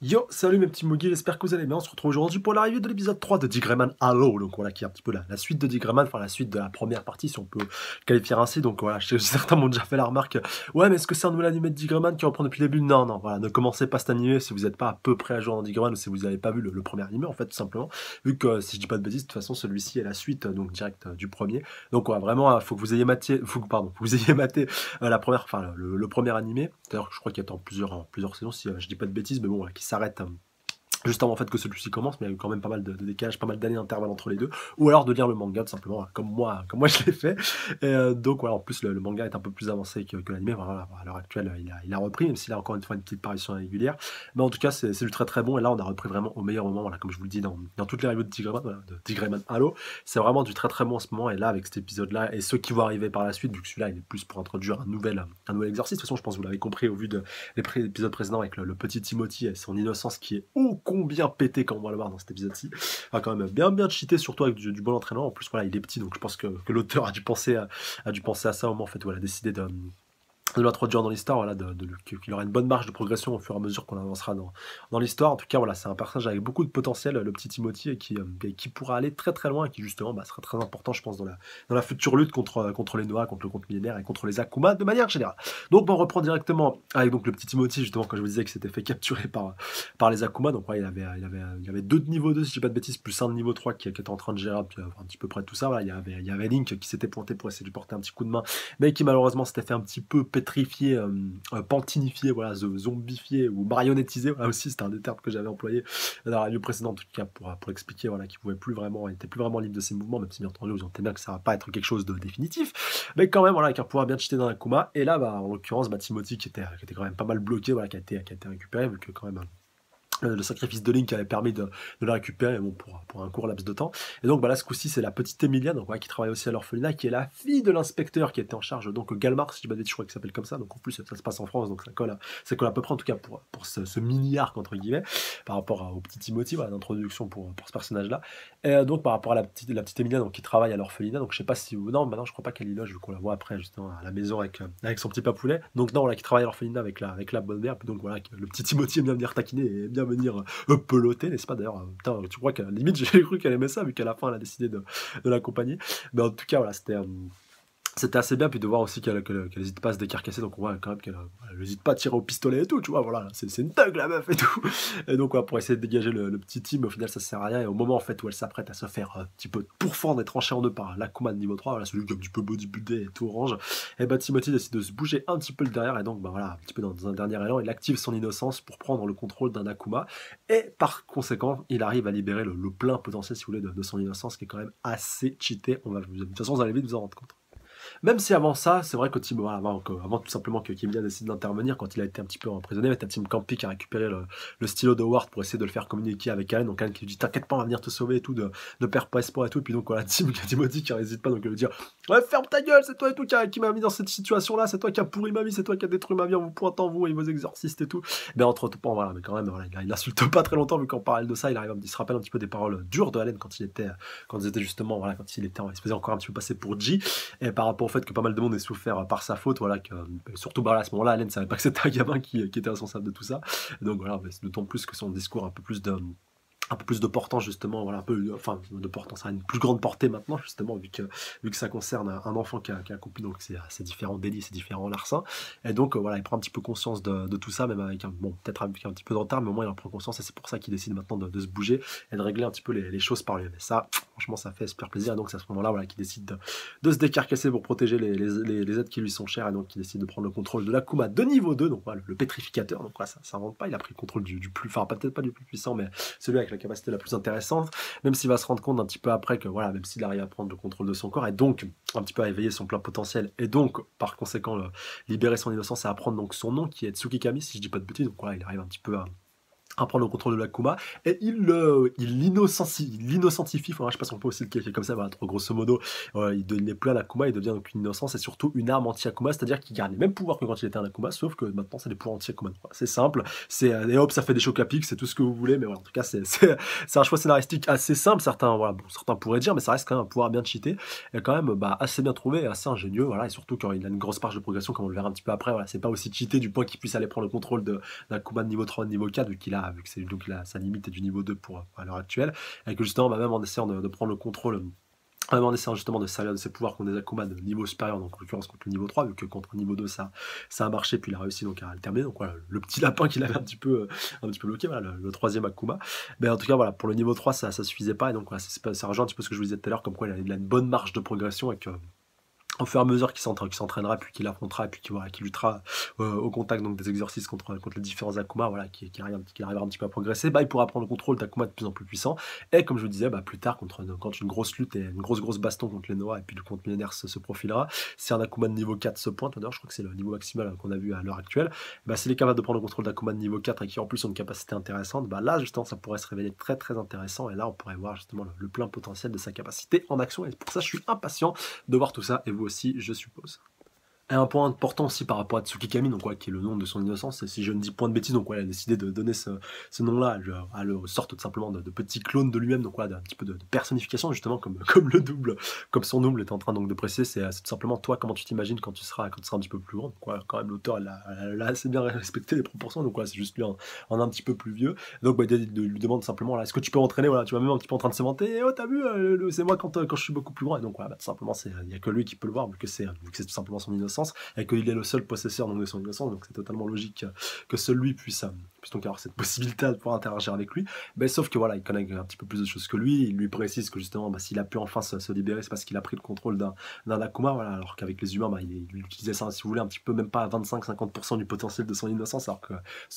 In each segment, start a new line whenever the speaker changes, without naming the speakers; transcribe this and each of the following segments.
Yo, salut mes petits Mugi, j'espère que vous allez bien. On se retrouve aujourd'hui pour l'arrivée de l'épisode 3 de Digreman Halo. Donc voilà, qui est un petit peu la suite de Digreman, enfin la suite de la première partie, si on peut qualifier ainsi. Donc voilà, je sais que certains m'ont déjà fait la remarque. Ouais, mais est-ce que c'est un nouvel animé de Digreman qui reprend depuis le début? Non, non, voilà, ne commencez pas cet animé si vous n'êtes pas à peu près à jour dans Digreman ou si vous n'avez pas vu le premier animé, en fait, tout simplement. Vu que, si je dis pas de bêtises, de toute façon, celui-ci est la suite, donc direct du premier. Donc voilà, vraiment, faut que vous ayez maté, faut que vous ayez maté la première, enfin le premier animé. D'ailleurs, je crois qu'il y a plusieurs saisons, si je dis pas de bêtises, mais bon, voilà, qui s'arrête. Juste avant en fait que celui-ci commence, mais il y a eu quand même pas mal de décalage, pas mal d'années d'intervalle entre les deux, ou alors de lire le manga tout simplement, comme moi je l'ai fait. Et donc voilà, en plus le manga est un peu plus avancé que l'anime. Voilà, à l'heure actuelle il a repris, même s'il a encore une fois une petite parution régulière. Mais en tout cas c'est du très très bon, et là on a repris vraiment au meilleur moment, voilà, comme je vous le dis dans toutes les reviews de Tigreman, voilà, de Tigreman Halo, c'est vraiment du très très bon en ce moment. Et là avec cet épisode là et ceux qui vont arriver par la suite, vu que celui-là il est plus pour introduire un nouvel exercice. De toute façon je pense que vous l'avez compris au vu de l'épisode précédent avec le petit Timothy et son innocence qui est ô combien pété quand on va le voir dans cet épisode-ci. Enfin, quand même bien cheaté, surtout avec du bon entraînement. En plus, voilà, il est petit, donc je pense que l'auteur a dû penser à ça au moment en fait où elle a décidé de l'introduire dans l'histoire, voilà, qu'il aura une bonne marge de progression au fur et à mesure qu'on avancera dans l'histoire. En tout cas, voilà, c'est un personnage avec beaucoup de potentiel, le petit Timothy, et qui pourra aller très très loin, et qui justement sera très important, je pense, dans la future lutte contre les Noah, contre le contre millénaire et contre les Akuma de manière générale. Donc, on reprend directement avec donc, le petit Timothy, justement, quand je vous disais qu'il s'était fait capturer par les Akuma. Donc, ouais, il y avait deux de niveau 2, si je dis pas de bêtises, plus un de niveau 3 qui était en train de gérer un petit peu près tout ça. Voilà, il y avait Link qui s'était pointé pour essayer de lui porter un petit coup de main, mais qui malheureusement s'était fait un petit peu pétrifié, pantinifié, voilà, zombifié ou marionnettisé, voilà, aussi c'était un des termes que j'avais employé dans la review précédente, en tout cas pour expliquer, voilà, qu'il pouvait plus vraiment, il était plus vraiment libre de ses mouvements, même si bien entendu vous entendez bien que ça va pas être quelque chose de définitif, mais quand même voilà, avec un pouvoir bien cheaté dans Akuma. Et là en l'occurrence Timothy qui était quand même pas mal bloqué, voilà, qui a été récupéré, vu que quand même le sacrifice de Link avait permis de le récupérer, bon, pour un court laps de temps. Et donc là ce coup-ci c'est la petite Emilia, donc, ouais, qui travaille aussi à l'orphelinat, qui est la fille de l'inspecteur qui était en charge, donc Galmar, si je ne je crois qu'il s'appelle comme ça. Donc en plus ça se passe en France, donc ça colle à peu près, en tout cas pour ce mini-arc entre guillemets, par rapport au petit Timothy, voilà, d'introduction pour ce personnage-là. Et donc par rapport à la petite Emilia, donc qui travaille à l'orphelinat, donc je sais pas si non, maintenant je crois pas qu'elle y loge, vu qu'on la voit après justement à la maison avec son petit papoulet. Donc non, voilà, qui travaille à l'orphelinat avec la bonne mère. Puis donc voilà, le petit Timothy aime bien venir taquiner et bien venir peloter, n'est-ce pas? D'ailleurs, putain, tu crois qu'à la limite j'ai cru qu'elle aimait ça, vu qu'à la fin elle a décidé de l'accompagner. Mais en tout cas voilà, c'était assez bien, puis de voir aussi qu'elle n'hésite pas à se décarcasser, donc on voit quand même qu'elle n'hésite pas à tirer au pistolet et tout, tu vois, voilà, c'est une thug la meuf et tout. Et donc ouais, pour essayer de dégager le petit team, au final ça sert à rien. Et au moment en fait où elle s'apprête à se faire un petit peu pourfendre et trancher en deux par l'Akuma de niveau 3, voilà, celui qui est un petit peu bodybuildé et tout orange, et Timothy décide de se bouger un petit peu le derrière, et donc voilà, un petit peu dans un dernier élan, il active son innocence pour prendre le contrôle d'un Akuma, et par conséquent il arrive à libérer le plein potentiel, si vous voulez, de son innocence, qui est quand même assez cheaté. De toute façon vous allez vite vous en rendre compte. Même si avant ça, c'est vrai que avant tout simplement que Kimia décide d'intervenir, quand il a été un petit peu emprisonné, t'as Tim Campy qui a récupéré le stylo de Ward pour essayer de le faire communiquer avec Allen. Donc Allen qui lui dit t'inquiète pas, on va venir te sauver et tout, ne perds pas espoir et tout. Et puis donc voilà, Timothy qui n'hésite pas, donc il lui dit ouais, ferme ta gueule, c'est toi et tout qui m'a mis dans cette situation là, c'est toi qui a pourri ma vie, c'est toi qui a détruit ma vie en vous pointant vous et vos exorcistes et tout. Mais entre-temps, voilà, mais quand même, voilà, il insulte pas très longtemps, vu qu'en parallèle de ça, il se rappelle un petit peu des paroles dures de Allen quand il était justement, voilà, il se faisait encore un petit peu passer pour G. Et par rapport au fait que pas mal de monde ait souffert par sa faute, voilà, que surtout à ce moment-là, Allen ne savait pas que c'était un gamin qui était responsable de tout ça. Et donc voilà, d'autant plus que son discours un peu plus de portance, justement, voilà, de portance à une plus grande portée maintenant, justement, vu que ça concerne un enfant qui a accompli donc ces différents délits, ces différents larcins. Et donc voilà, il prend un petit peu conscience de tout ça, même avec peut-être avec un petit peu de retard, mais au moins il en prend conscience, et c'est pour ça qu'il décide maintenant de se bouger et de régler un petit peu les choses par lui. Mais ça, franchement, ça fait super plaisir. Et donc c'est à ce moment-là, voilà, qu'il décide de se décarcasser pour protéger les êtres qui lui sont chers, et donc il décide de prendre le contrôle de l'Akuma de niveau 2, donc voilà, le pétrificateur. Donc voilà, ça s'invente pas, il a pris le contrôle du plus, enfin peut-être pas du plus puissant, mais celui avec la capacité la plus intéressante, même s'il va se rendre compte un petit peu après que voilà, même s'il arrive à prendre le contrôle de son corps, et donc un petit peu à éveiller son plein potentiel, et donc par conséquent libérer son innocence, et à prendre donc son nom qui est Tsukikami, si je dis pas de bêtises. Donc voilà, il arrive un petit peu à prendre le contrôle de l'Akuma, et il l'innocentifie, je sais pas si on peut aussi le qualifier comme ça, voilà, grosso modo, il n'est plus un Akuma, il devient donc une innocence, et surtout une arme anti-Akuma, c'est-à-dire qu'il garde les mêmes pouvoirs que quand il était un Akuma, sauf que maintenant c'est des pouvoirs anti-Akuma. C'est simple, et hop, ça fait des chocs à pic, c'est tout ce que vous voulez, mais voilà, en tout cas c'est un choix scénaristique assez simple, certains pourraient dire, mais ça reste quand même un pouvoir bien cheaté, et quand même assez bien trouvé, assez ingénieux, voilà, et surtout quand il a une grosse marge de progression, comme on le verra un petit peu après, voilà, c'est pas aussi cheaté du point qu'il puisse aller prendre le contrôle d'un Akuma de niveau 3, de niveau 4, vu qu'il a voilà, vu que c'est donc sa limite est du niveau 2 pour à l'heure actuelle, et que justement, bah, même en essayant de prendre le contrôle, en essayant justement de se servir de ses pouvoirs contre des Akuma de niveau supérieur, donc en l'occurrence contre le niveau 3, vu que contre le niveau 2 ça a marché, puis il a réussi donc à le terminer. Donc voilà, le petit lapin qu'il avait un petit peu bloqué, voilà, le troisième Akuma. Mais en tout cas, voilà, pour le niveau 3, ça suffisait pas. Et donc voilà, ça rejoint un petit peu ce que je vous disais tout à l'heure, comme quoi il a une bonne marge de progression et que au fur et à mesure qu'il s'entraînera, puis qu'il affrontera, et puis qu'il luttera au contact donc, des exercices contre les différents Akuma, voilà, qui arrivera un petit peu à progresser, bah, il pourra prendre le contrôle d'Akuma de plus en plus puissant. Et comme je vous disais, bah, plus tard, quand une grosse lutte et une grosse baston contre les Noah et puis contre Millénaire se profilera, si un Akuma de niveau 4 se pointe, d'ailleurs, je crois que c'est le niveau maximal qu'on a vu à l'heure actuelle, bah, s'il est capable de prendre le contrôle d'Akuma de niveau 4 et qui en plus ont une capacité intéressante, bah, là, justement, ça pourrait se révéler très très intéressant. Et là, on pourrait voir justement le plein potentiel de sa capacité en action. Et pour ça, je suis impatient de voir tout ça, et vous aussi, je suppose. Et un point important aussi par rapport à Tsukikami, donc ouais, qui est le nom de son innocence, et si je ne dis point de bêtises, donc ouais, elle a décidé de donner ce nom-là à le sorte tout simplement de petit clone de lui-même, donc ouais, d'un petit peu de personnification justement, comme le double, comme son double est en train donc de presser, c'est tout simplement toi, comment tu t'imagines quand tu seras un petit peu plus grand. Donc ouais, quand même l'auteur elle a assez bien respecté les proportions, donc ouais, c'est juste lui en un petit peu plus vieux. Donc bah, lui demande simplement, là, est-ce que tu peux entraîner, voilà, tu vois, même un petit peu en train de se vanter, oh t'as vu, c'est moi quand je suis beaucoup plus grand. Et donc ouais, bah, tout simplement, il n'y a que lui qui peut le voir, vu que c'est tout simplement son innocence, et qu'il est le seul possesseur donc, de son innocence, donc c'est totalement logique que seul lui puisse donc avoir cette possibilité de pouvoir interagir avec lui. Mais sauf que voilà, il connaît un petit peu plus de choses que lui. Il lui précise que justement, bah, s'il a pu enfin se libérer, c'est parce qu'il a pris le contrôle d'un Akuma, voilà, alors qu'avec les humains, bah, il utilisait ça, si vous voulez, un petit peu, même pas à 25-50% du potentiel de son innocence, alors que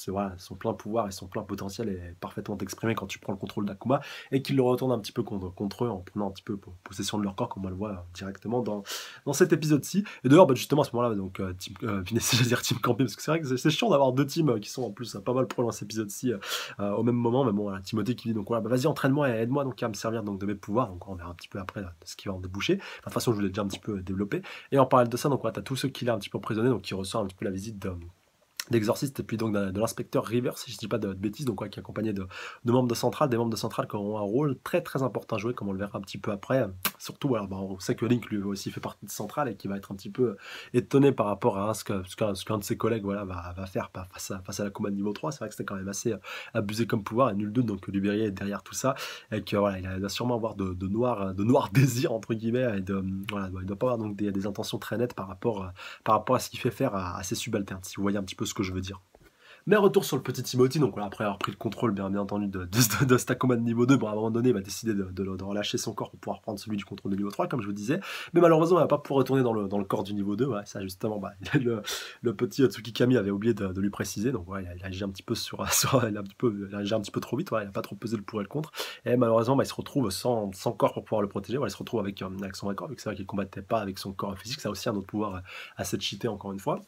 voilà, son plein pouvoir et son plein potentiel est parfaitement exprimé quand tu prends le contrôle d'Akuma, et qu'il le retourne un petit peu contre eux en prenant un petit peu possession de leur corps, comme on le voit directement dans cet épisode-ci. Et d'ailleurs, bah, justement, à ce moment-là, donc, je vais dire Team Campé, parce que c'est vrai que c'est chiant d'avoir deux teams qui sont en plus pas mal pro dans cet épisode-ci au même moment. Mais bon, voilà, Timothée qui dit donc, voilà, bah, vas-y, entraîne-moi et aide-moi donc à me servir donc, de mes pouvoirs. Donc, on verra un petit peu après là, ce qui va en déboucher. Enfin, de toute façon, je vous l'ai déjà un petit peu développé. Et en parallèle de ça, donc, voilà, t'as tous ceux qui l'ont un petit peu emprisonné, donc qui reçoivent un petit peu la visite d'exorciste et puis donc de l'inspecteur River, si je dis pas de bêtises, donc ouais, qui est accompagné de membres de Centrale, des membres de Centrale qui auront un rôle très très important à jouer, comme on le verra un petit peu après. Surtout, alors, bah, on sait que Link lui aussi fait partie de Centrale et qui va être un petit peu étonné par rapport à ce qu'un de ses collègues voilà, va faire face à la commande niveau 3. C'est vrai que c'était quand même assez abusé comme pouvoir, et nul doute donc que Luberrier est derrière tout ça, et que voilà, il va sûrement avoir de noirs désirs entre guillemets, et voilà, il doit pas avoir donc des intentions très nettes par rapport à ce qu'il fait faire à ses subalternes, si vous voyez un petit peu ce que je veux dire. Mais retour sur le petit Timothy, donc voilà, après avoir pris le contrôle bien entendu de cet Akuma de niveau 2, bon, à un moment donné, il va décider de relâcher son corps pour pouvoir prendre celui du contrôle de niveau 3, comme je vous disais. Mais malheureusement, il va pas pouvoir retourner dans le corps du niveau 2, ouais, ça justement, bah, le petit Tsukikami avait oublié de lui préciser, donc ouais, il a agi un petit peu il a agi un petit peu trop vite, ouais, il a pas trop pesé le pour et le contre, et malheureusement, bah, il se retrouve sans corps pour pouvoir le protéger, ouais, il se retrouve avec son vrai corps, vu que c'est vrai qu'il combattait pas avec son corps physique, ça a aussi un autre pouvoir assez cheaté encore une fois.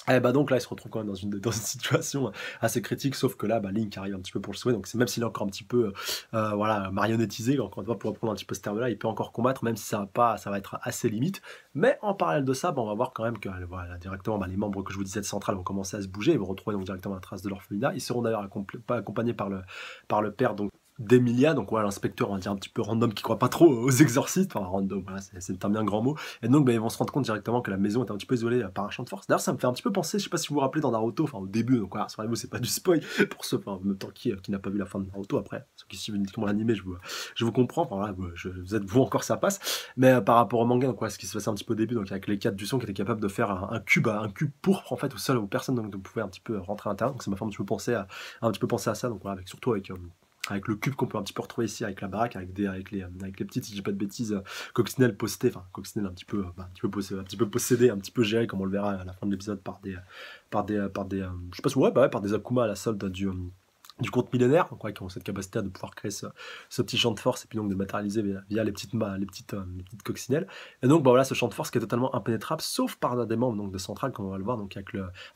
Et bah donc là, il se retrouve quand même dans une situation assez critique, sauf que là, bah, Link arrive un petit peu pour le sauver, donc même s'il est encore un petit peu voilà, marionnettisé, encore une fois, pour reprendre un petit peu ce terme-là, il peut encore combattre, même si ça va être assez limite. Mais en parallèle de ça, bah, on va voir quand même que voilà, directement, bah, les membres que je vous disais de Centrale vont commencer à se bouger, ils vont retrouver donc directement la trace de l'orphelinat. Ils seront d'ailleurs accompagnés par le père donc d'Emilia, donc voilà, l'inspecteur, on va dire un petit peu random, qui croit pas trop aux exorcistes, enfin random, voilà, c'est un bien grand mot, et donc bah, ils vont se rendre compte directement que la maison est un petit peu isolée par un champ de force. D'ailleurs, ça me fait un petit peu penser, je sais pas si vous vous rappelez dans Naruto, enfin au début, donc voilà, sur c'est pas du spoil, pour ceux, enfin, en même temps qui n'a pas vu la fin de Naruto, après, ceux qui suivent uniquement l'animé, je vous comprends, enfin voilà, vous êtes vous encore, ça passe, mais par rapport au manga, donc voilà, ce qui se passait un petit peu au début, donc avec les 4 du son qui étaient capables de faire un cube pourpre, en fait, où personne donc pouvait un petit peu rentrer à l'intérieur, donc ça m'a fait un petit peu penser à ça, donc voilà, surtout avec le cube qu'on peut un petit peu retrouver ici avec la baraque, avec les petites, si je dis pas de bêtises, coccinelles postées, enfin coccinelles un petit peu possédées, un petit peu gérées, comme on le verra à la fin de l'épisode je sais pas si ouais, bah ouais, par des Akuma à la solde du conte millénaire, donc, ouais, qui ont cette capacité de pouvoir créer ce petit champ de force, et puis donc de matérialiser via les petites coccinelles. Et donc bah, voilà, ce champ de force qui est totalement impénétrable, sauf par des membres donc, de Centrale, comme on va le voir, donc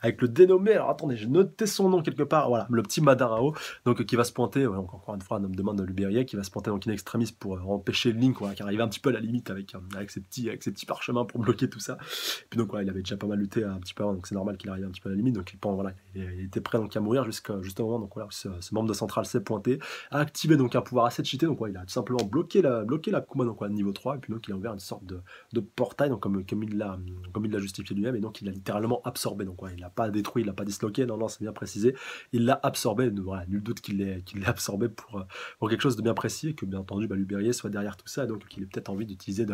avec le dénommé, alors attendez, j'ai noté son nom quelque part, voilà, le petit Madarao, donc qui va se pointer, ouais, donc, encore une fois un homme de main de Luberia, qui va se pointer donc in extremis pour empêcher Link, voilà, qui arrive un petit peu à la limite avec ses petits parchemins pour bloquer tout ça. Et puis donc voilà, il avait déjà pas mal lutté un petit peu avant, donc c'est normal qu'il arrive un petit peu à la limite, donc voilà, il était prêt donc à mourir jusqu'à justement moment donc voilà, ce membre de centrale s'est pointé, a activé donc un pouvoir assez cheaté, donc ouais, il a tout simplement bloqué l'Akuma donc ouais, niveau 3 et puis donc il a ouvert une sorte de portail donc comme il l'a justifié lui-même et donc il a littéralement absorbé donc ouais, il l'a pas détruit, il l'a pas disloqué, non, c'est bien précisé, il l'a absorbé, donc voilà, nul doute qu'il l'ait absorbé pour quelque chose de bien précis et que bien entendu, bah, Lubérié soit derrière tout ça, et donc qu'il ait peut-être envie d'utiliser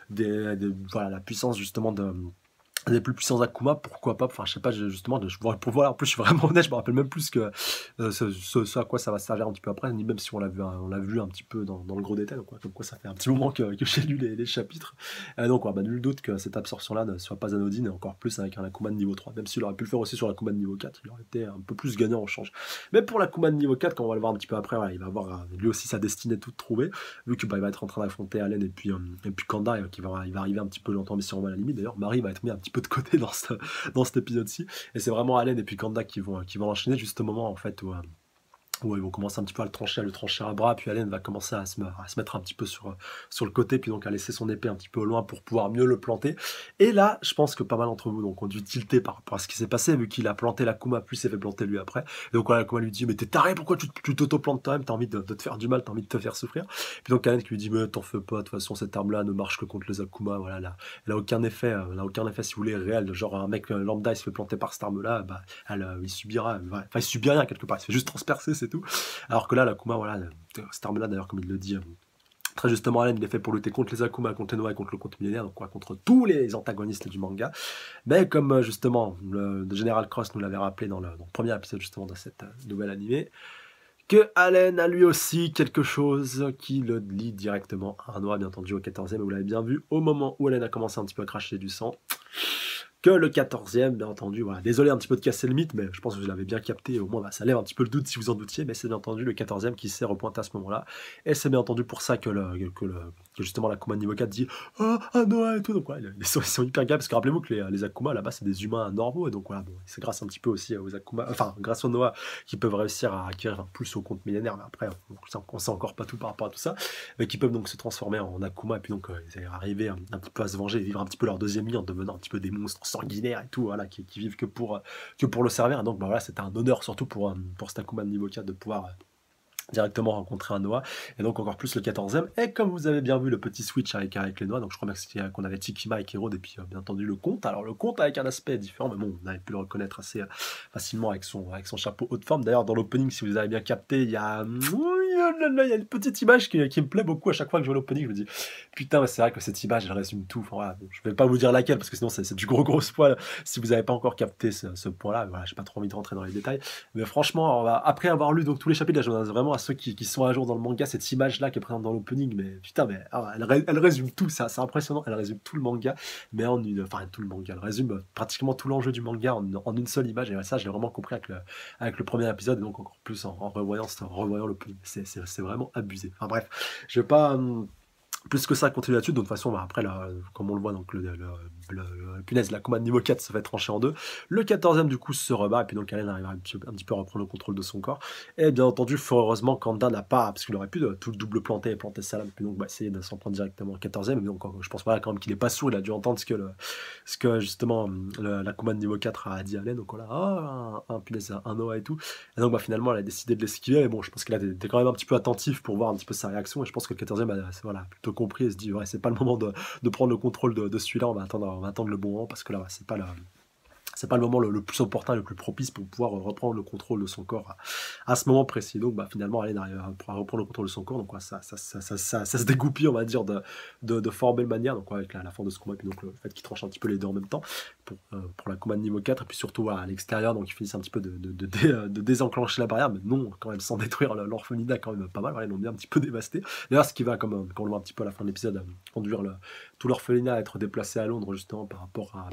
voilà, la puissance justement des plus puissants Akuma, pourquoi pas, enfin je sais pas, justement, pour voir, en plus je suis vraiment honnête, je me rappelle même plus que ce à quoi ça va servir un petit peu après, ni même si on l'a vu un petit peu dans le gros détail, donc, ouais, comme quoi ça fait un petit moment que j'ai lu les chapitres, donc ouais, bah, nul doute que cette absorption-là ne soit pas anodine, et encore plus avec un Akuma de niveau 3, même s'il aurait pu le faire aussi sur l'Akuma de niveau 4, il aurait été un peu plus gagnant en change. Mais pour l'Akuma de niveau 4, quand on va le voir un petit peu après, voilà, il va avoir lui aussi sa destinée toute trouvée, vu que bah, il va être en train d'affronter Allen et puis Kanda, il va arriver un petit peu longtemps, mais si on va à la limite, d'ailleurs, Marie va être mis un petit peu de côté dans cet épisode-ci. Et c'est vraiment Allen et puis Kanda qui vont enchaîner juste au moment en fait où ils vont commencer un petit peu à le trancher à bras, puis Allen va commencer à se mettre un petit peu sur le côté, puis donc à laisser son épée un petit peu au loin pour pouvoir mieux le planter. Et là, je pense que pas mal d'entre vous donc, ont dû tilter par rapport à ce qui s'est passé, vu qu'il a planté l'Akuma, puis s'est fait planter lui après. Et donc voilà, l'Akuma lui dit, mais t'es taré, pourquoi tu t'auto-plantes toi-même, t'as envie de te faire du mal, t'as envie de te faire souffrir. Puis donc Allen qui lui dit, mais t'en fais pas, de toute façon cette arme-là ne marche que contre les Akuma, voilà, là, elle a aucun effet, si vous voulez, réel. Genre un mec lambda, il se fait planter par cette arme-là, bah, il subira, enfin il subit rien quelque part, il se fait juste transpercer, c'est tout. Alors que là, l'Akuma, voilà, cette arme-là, d'ailleurs, comme il le dit très justement, Allen, il est fait pour lutter contre les Akuma, contre les Noah et contre le contre millénaire, donc quoi, contre tous les antagonistes du manga. Mais comme justement, le Général Cross nous l'avait rappelé dans le premier épisode justement de cette nouvelle animée, que Allen a lui aussi quelque chose qui le lie directement à un Noah, bien entendu, au 14e, et vous l'avez bien vu, au moment où Allen a commencé un petit peu à cracher du sang, que le 14e, bien entendu, voilà. Désolé un petit peu de casser le mythe, mais je pense que vous l'avez bien capté, au moins bah, ça lève un petit peu le doute si vous en doutiez, mais c'est bien entendu le 14e qui s'est repointé à ce moment-là, et c'est bien entendu pour ça que justement l'Akuma niveau 4 dit « Oh, un Noah » et tout, donc voilà, ils sont hyper gars, parce que rappelez-vous que les Akuma, là-bas, c'est des humains normaux, et donc voilà, bon, c'est grâce un petit peu aussi aux Akuma, enfin, grâce aux Noah, qui peuvent réussir à acquérir plus au compte millénaire, mais après, on sait encore pas tout par rapport à tout ça, mais qui peuvent donc se transformer en Akuma, et puis donc ils arriver un petit peu à se venger, et vivre un petit peu leur deuxième vie en devenant un petit peu des monstres sanguinaires et tout, voilà, qui vivent que pour le servir. Et donc bah, voilà, c'était un honneur surtout pour cet Akuma de niveau 4 de pouvoir directement rencontrer un Noah, et donc encore plus le 14e, et comme vous avez bien vu le petit switch avec les Noah, donc je crois bien que c'était qu'on avait Tikima et Kero, et puis bien entendu le comte, alors le comte avec un aspect différent, mais bon, on avait pu le reconnaître assez facilement avec son chapeau haute forme. D'ailleurs dans l'opening, si vous avez bien capté, il y a une petite image qui me plaît beaucoup à chaque fois que je vois l'opening, je me dis putain, c'est vrai que cette image elle résume tout, enfin, voilà, bon, je vais pas vous dire laquelle parce que sinon c'est du gros spoil si vous n'avez pas encore capté ce point là, voilà, j'ai pas trop envie de rentrer dans les détails, mais franchement après avoir lu donc tous les chapitres, là, je m'adresse vraiment à ceux qui sont à jour dans le manga, cette image là qui est présente dans l'opening, mais putain, mais elle résume tout, c'est impressionnant, elle résume tout le manga, mais enfin tout le manga, elle résume pratiquement tout l'enjeu du manga en une seule image, et ça je l'ai vraiment compris avec le premier épisode, et donc encore plus en revoyant l'opening, c'est vraiment abusé. Enfin bref, je vais pas plus que ça continuer là-dessus. De toute façon, bah, après, là, comme on le voit, donc punaise, la commande niveau 4 se fait trancher en deux. Le 14e, du coup, se rebat, et puis donc Allen arrive un petit peu à reprendre le contrôle de son corps. Et bien entendu, fort heureusement, Kanda n'a pas, parce qu'il aurait pu tout le double planter et planter Salam, puis donc bah, essayer de s'en prendre directement au 14e. Mais donc, je pense voilà, quand même qu'il n'est pas sourd, il a dû entendre ce que justement la commande niveau 4 a dit à Allen. Donc voilà, punaise, un Noah et tout. Et donc bah, finalement, elle a décidé de l'esquiver. Mais bon, je pense qu'il était quand même un petit peu attentif pour voir un petit peu sa réaction. Et je pense que le 14e, voilà, plutôt compris et se dit ouais, c'est pas le moment de prendre le contrôle de celui-là, on va attendre le bon moment parce que là c'est pas le moment le plus opportun, le plus propice pour pouvoir reprendre le contrôle de son corps à ce moment précis. Donc bah, finalement Allen arrive à reprendre le contrôle de son corps, donc ouais, ça se dégoupille, on va dire, de fort belle manière, donc ouais, avec la fin de ce combat, et puis donc le fait qu'il tranche un petit peu les deux en même temps pour la combat de niveau 4, et puis surtout à l'extérieur, donc ils finissent un petit peu de désenclencher la barrière, mais non, quand même sans détruire l'orphelinat, quand même pas mal, ouais, ils l'ont bien un petit peu dévasté. D'ailleurs, ce qui va, comme on le voit un petit peu à la fin de l'épisode, conduire tout l'orphelinat à être déplacé à Londres, justement, par rapport à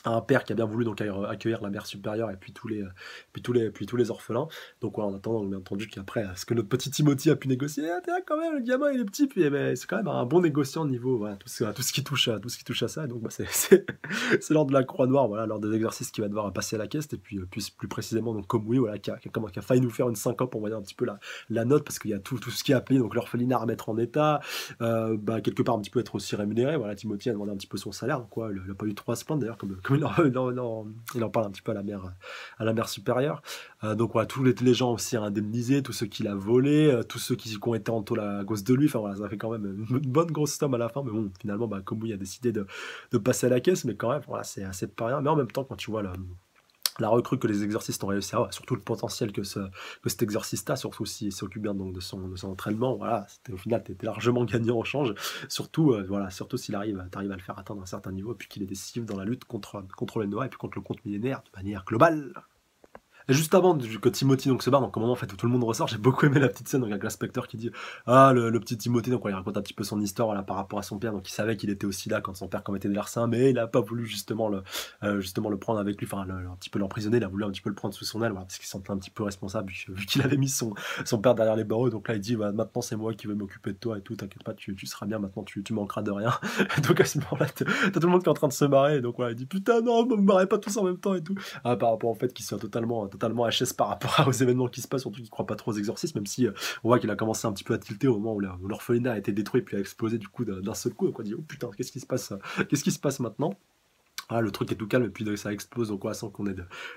un père qui a bien voulu donc accueillir la mère supérieure et puis tous les orphelins. Donc ouais, en attendant, bien entendu, qu'après ce que notre petit Timothy a pu négocier, quand même, le gamin il est petit, puis c'est quand même un bon négociant niveau voilà, tout ce qui touche à ça. Et donc bah, c'est lors de la Croix Noire, voilà, lors des exercices qu'il va devoir passer à la caisse, et puis plus précisément donc comme oui, voilà, qui a failli nous faire une syncope, on va dire un petit peu la note, parce qu'il y a tout ce qui est appelé, donc l'orphelinat à mettre en état, quelque part un petit peu être aussi rémunéré. Voilà, Timothy a demandé un petit peu son salaire, donc quoi, il a pas eu trop à se plaindre d'ailleurs, comme comme il en parle un petit peu à la mère supérieure. Donc voilà, tous les gens aussi à indemniser, tous ceux qui l'a volé, tous ceux qui ont été en taule à cause de lui. Enfin voilà, ça fait quand même une bonne grosse somme à la fin. Mais bon, finalement, bah, Komu a décidé de passer à la caisse, mais quand même, voilà, c'est assez pas rien. Mais en même temps, quand tu vois la recrue que les exorcistes ont réussi à avoir, surtout le potentiel que cet exorciste a, surtout s'il s'occupe bien donc de son entraînement, voilà, au final, tu étais largement gagnant en change, surtout, voilà, surtout s'il t'arrives à le faire atteindre un certain niveau, et puis qu'il est décisif dans la lutte contre le Noah, et puis contre le compte millénaire, de manière globale. Et juste avant que Timothy donc se barre, donc au moment en fait où tout le monde ressort, j'ai beaucoup aimé la petite scène donc avec l'inspecteur qui dit ah le petit Timothy donc il raconte un petit peu son histoire voilà, par rapport à son père donc il savait qu'il était aussi là quand son père commettait des larcins mais il a pas voulu justement le prendre avec lui enfin un petit peu l'emprisonner, il a voulu un petit peu le prendre sous son aile voilà, parce qu'il se sentait un petit peu responsable vu qu'il avait mis son père derrière les barreaux donc là il dit bah, maintenant c'est moi qui vais m'occuper de toi et tout t'inquiète pas tu seras bien maintenant tu manqueras de rien donc à ce moment là t'as tout le monde qui est en train de se marrer donc voilà il dit putain non me marrez pas tous en même temps et tout par rapport au fait qu'il soit totalement HS par rapport aux événements qui se passent, surtout qu'il ne croit pas trop aux exorcismes, même si on voit qu'il a commencé un petit peu à tilter au moment où l'orphelinat a été détruit puis a explosé du coup d'un seul coup. Donc on dit oh putain, qu'est-ce qui se passe maintenant? Ah, le truc est tout calme et puis ça explose donc sans qu'on ait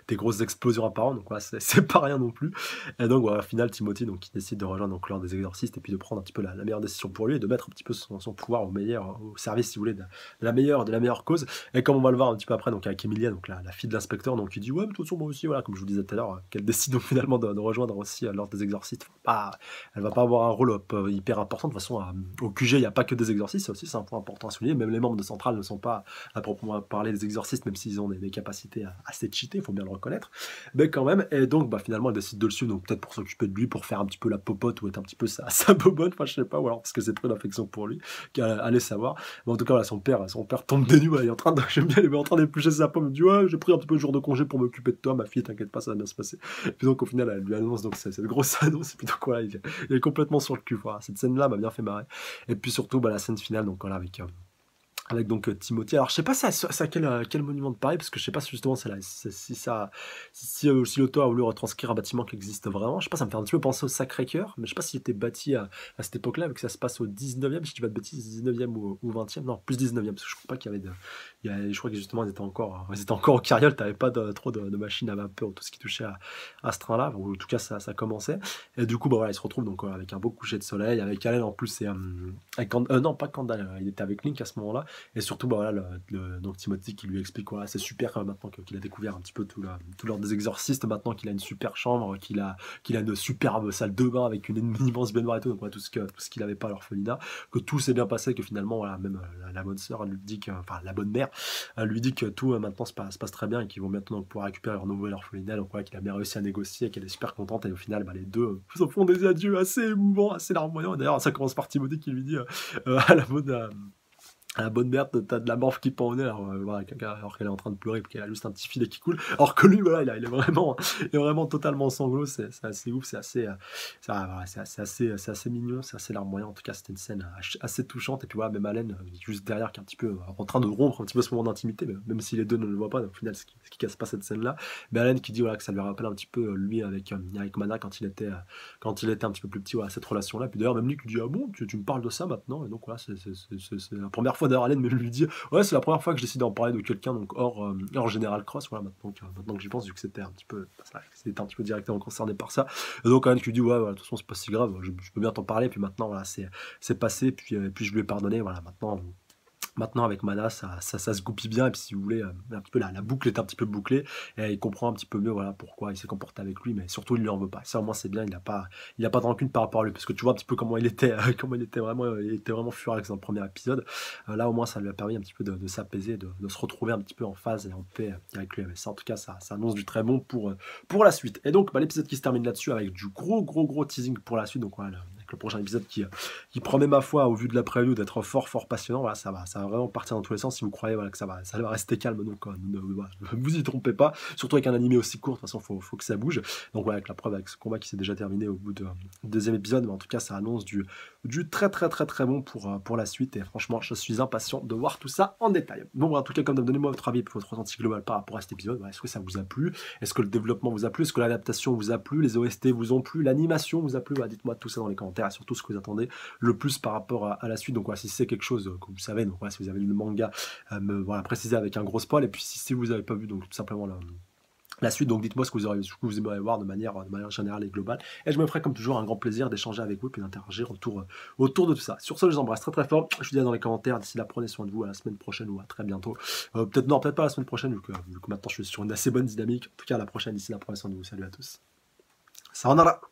des grosses explosions apparentes donc voilà, c'est pas rien non plus et donc voilà, au final Timothy donc qui décide de rejoindre donc l'ordre des exorcistes et puis de prendre un petit peu la meilleure décision pour lui et de mettre un petit peu son pouvoir au service si vous voulez de la meilleure cause et comme on va le voir un petit peu après donc avec Emilia donc la fille de l'inspecteur donc qui dit ouais mais de toute façon moi aussi voilà comme je vous disais tout à l'heure qu'elle décide donc finalement de rejoindre aussi l'ordre des exorcistes elle va pas avoir un rôle hyper important de toute façon au QG il n'y a pas que des exorcistes ça aussi c'est un point important à souligner même les membres de Centrale ne sont pas à proprement parler des exorcistes, même s'ils ont des capacités assez cheatées, il faut bien le reconnaître, mais quand même, et donc bah, finalement elle décide de le suivre, donc peut-être pour s'occuper de lui, pour faire un petit peu la popote, ou être un petit peu sa bobonne, enfin je sais pas, ou alors parce que c'est trop d'affection pour lui, allez savoir, mais en tout cas voilà, son père tombe des nues, il est en train de, j'aime bien, il est en train d'éplucher sa pomme, il me dit ouais, j'ai pris un petit peu de jour de congé pour m'occuper de toi, ma fille, t'inquiète pas, ça va bien se passer, et puis donc au final elle lui annonce, donc c'est une grosse annonce, et puis donc voilà, il est complètement sur le cul, voilà, cette scène-là m'a bien fait marrer, et puis surtout bah, la scène finale, donc voilà, avec donc Timothy. Alors je sais pas c'est à quel monument de Paris, parce que je sais pas si justement si l'auteur a voulu retranscrire un bâtiment qui existe vraiment. Je sais pas, ça me fait un petit peu penser au Sacré-Cœur, mais je sais pas s'il était bâti à cette époque-là, vu que ça se passe au 19e, si je dis pas de bêtises, 19e ou 20e, non, plus 19e, parce que je crois pas qu'il y avait je crois que justement ils étaient encore au carriole, t'avais pas trop de machines à vapeur ou tout ce qui touchait à ce train-là, ou en tout cas ça commençait. Et du coup, bah voilà, il se retrouve donc avec un beau coucher de soleil, avec Allen en plus, et non, pas Kandal, il était avec Link à ce moment-là. Et surtout, bah voilà, donc Timothy qui lui explique voilà, c'est super maintenant qu'il a découvert un petit peu tout l'ordre des exorcistes, maintenant qu'il a une super chambre, qu'il a une superbe salle de bain avec une immense baignoire et tout, donc voilà, tout ce qu'il avait pas à l'orphelinat, que tout s'est bien passé, que finalement, voilà, même la bonne sœur lui dit enfin la bonne mère lui dit que tout maintenant se passe très bien et qu'ils vont bientôt donc pouvoir récupérer leur nouvel orphelinat, donc voilà, qu'il a bien réussi à négocier, qu'elle est super contente, et au final, bah, les deux se font des adieux assez émouvants, assez larmoyants. D'ailleurs, ça commence par Timothy qui lui dit à la bonne merde, t'as de la morphe qui pend au nez, voilà, alors qu'elle est en train de pleurer, puis qu'elle a juste un petit filet qui coule, alors que lui, voilà, il est vraiment totalement sanglots, c'est assez ouf, c'est assez mignon, c'est assez larmoyant, en tout cas, c'était une scène assez touchante, et puis voilà, même Allen, juste derrière, qui est un petit peu en train de rompre un petit peu ce moment d'intimité, même si les deux ne le voient pas, au final, ce qui casse pas cette scène-là, mais Allen qui dit, voilà, que ça lui rappelle un petit peu, lui, avec Mana, quand il était un petit peu plus petit, voilà, cette relation-là, puis d'ailleurs, même lui qui dit, ah bon, tu me parles de ça maintenant, et donc voilà, c'est la première fois d'ailleurs Allen me lui dit ouais c'est la première fois que je décide d'en parler de quelqu'un donc hors Général Cross voilà maintenant que j'y pense vu que c'était un petit peu directement concerné par ça et donc Allen qui lui dit ouais voilà, de toute façon c'est pas si grave je peux bien t'en parler puis maintenant voilà c'est passé puis je lui ai pardonné voilà maintenant avec Mana ça se goupille bien et puis si vous voulez un petit peu la boucle est un petit peu bouclée et il comprend un petit peu mieux voilà pourquoi il s'est comporté avec lui mais surtout il lui en veut pas ça au moins c'est bien il a pas de rancune par rapport à lui parce que tu vois un petit peu comment il était vraiment furax dans le premier épisode là au moins ça lui a permis un petit peu de s'apaiser de se retrouver un petit peu en phase et en paix avec lui mais ça en tout cas ça annonce du très bon pour la suite et donc l'épisode qui se termine là-dessus avec du gros teasing pour la suite donc voilà le prochain épisode qui promet ma foi au vu de la preview d'être fort passionnant voilà ça va vraiment partir dans tous les sens si vous croyez voilà que ça va rester calme donc ne vous y trompez pas surtout avec un animé aussi court de toute façon faut que ça bouge donc voilà avec la preuve avec ce combat qui s'est déjà terminé au bout du deuxième épisode mais en tout cas ça annonce du très bon pour la suite et franchement je suis impatient de voir tout ça en détail bon voilà, en tout cas comme donnez-moi votre avis et votre ressenti global par rapport à cet épisode voilà, est-ce que ça vous a plu est-ce que le développement vous a plu est-ce que l'adaptation vous a plu les OST vous ont plu l'animation vous a plu voilà, dites-moi tout ça dans les commentaires commentaires et surtout ce que vous attendez le plus par rapport à la suite. Donc voilà, si c'est quelque chose que vous savez, donc voilà, si vous avez lu le manga, me voilà, préciser avec un gros spoil. Et puis si vous n'avez pas vu, donc tout simplement la suite, donc dites-moi ce que vous aimeriez voir de manière générale et globale. Et je me ferai comme toujours un grand plaisir d'échanger avec vous et puis d'interagir autour de tout ça. Sur ce, je vous embrasse très très fort. Je vous dis dans les commentaires. D'ici là, prenez soin de vous à la semaine prochaine ou à très bientôt. Peut-être non, peut-être pas la semaine prochaine, vu que maintenant je suis sur une assez bonne dynamique. En tout cas, à la prochaine. D'ici là, prenez soin de vous. Salut à tous. Sayonara.